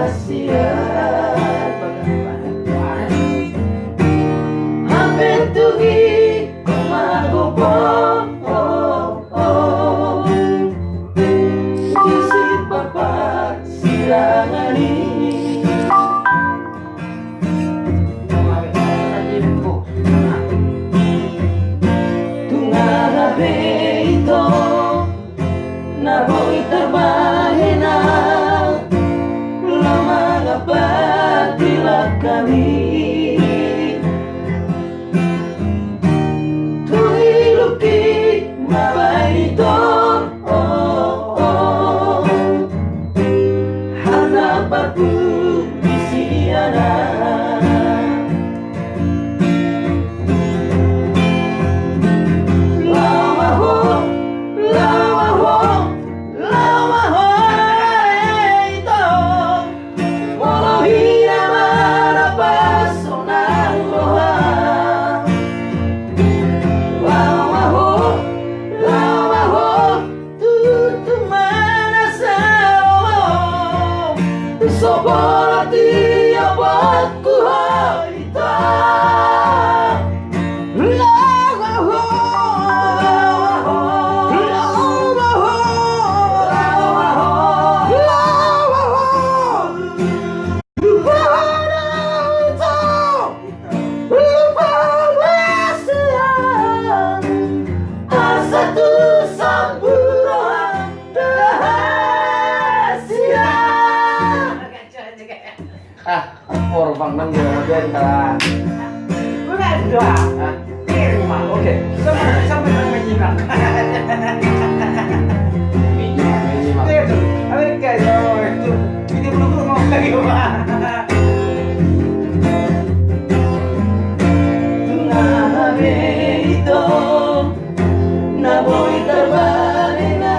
rahasia. Hampentugi kumagopo Kisit bapak silangani Tungarabe ito Nahoy tabahina Lamang apatilah kami Tuhiluki mabay ito Hanap aku di siana Seperti abadku haita Bang nang kemudian kita Bukan dua Terima oke Sampai menyimak minimal Itu Amerika itu Ini belum mau lagi Tungarabe ito Naboy terbalena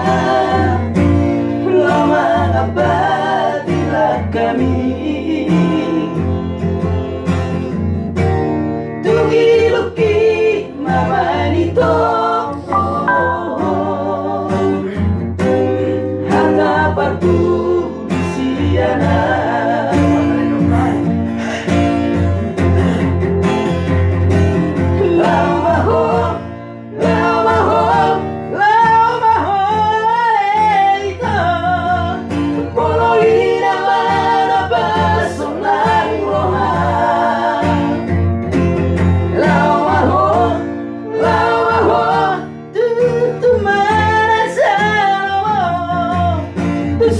Lama abadilah kami Tugi-luki mamanito Hanap aku di siana Lamaho, lamaho, lamaho ito Poloy naman ang baso ng rohan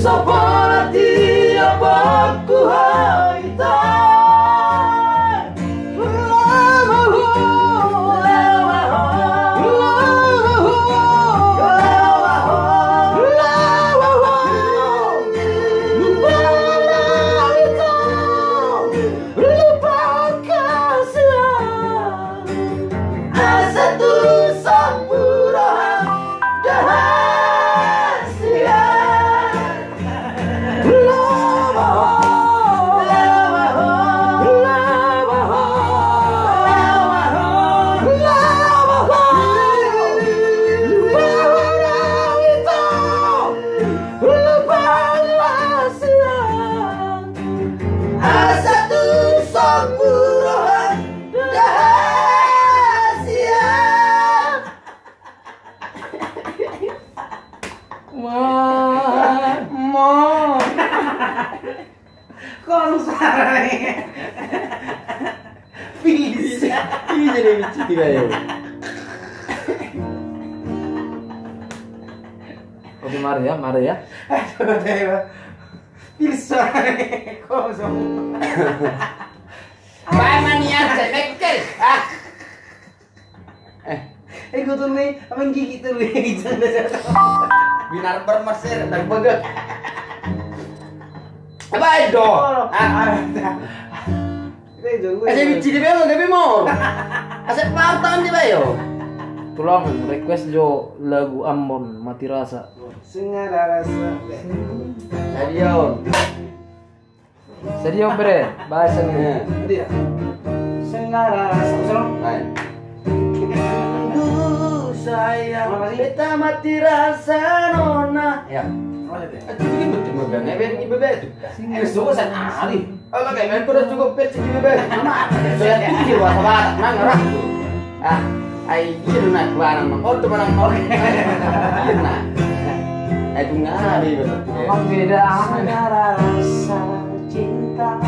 Seperti abadku haita Asa tu samburan rahasia Bisa jadi lucu tidak ya? Oke mari ya. Bisa kosong. Bye mania cekkel. Gue tuh nih, abang gigi tuh nih. Binar bermeser dan begek. Apa itu? Asa bici di bawah gabi mau. Asa pautan di bawah. Tolong request jo lagu Ambon Mati Rasa. Sengara rasa. Sadio bre bahasanya. Dia. Sengara rasa. Sayang, beta mati rasa nona. Ya. Itu bikin betul magang, eben di bebek itu. Suka san ali. Kalau kayak main kuda cukup pet di bebek. Mama, saya pikir wah sabar, nang ngarah. Ah, ai gitu nak barang mang. Oh, barang oke. Gitu nak. Aku ngari betul. Memang beda antara rasa cinta,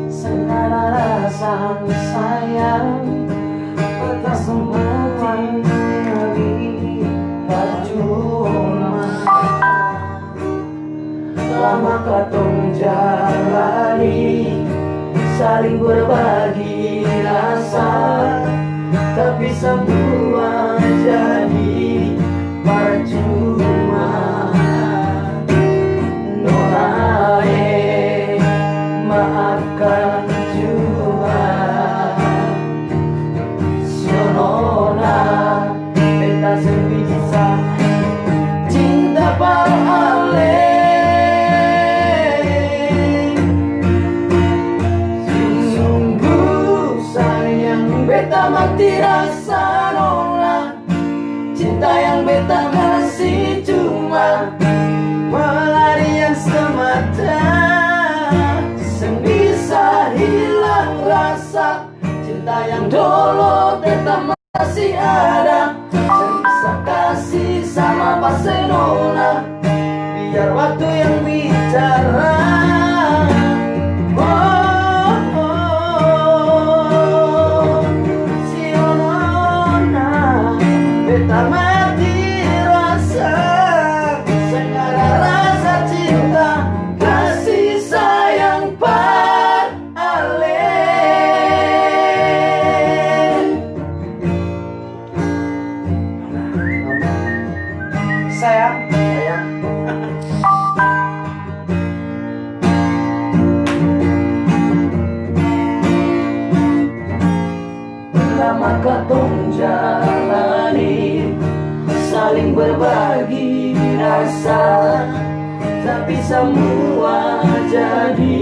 segala rasa sayang, tak semua ini percuma. Lama katong jalani, saling berbagi rasa, tapi semua jadi percuma. Norae, maafkan jua. Sonona, beta sebisa cinta parale. Sungguh sayang beta mati rasa nona. Cinta yang beta kasih cuma pelarian semata, seng bisa hilang rasa. Cinta yang dulu tetap masih ada, seng bisa kasih sama Barcelona. Biar waktu yang bicara. Si Nona, beta mati rasa, segala rasa cinta, kasih sayang paralen. Sayang. Lama katong jalani, saling berbagi rasa, tapi semua jadi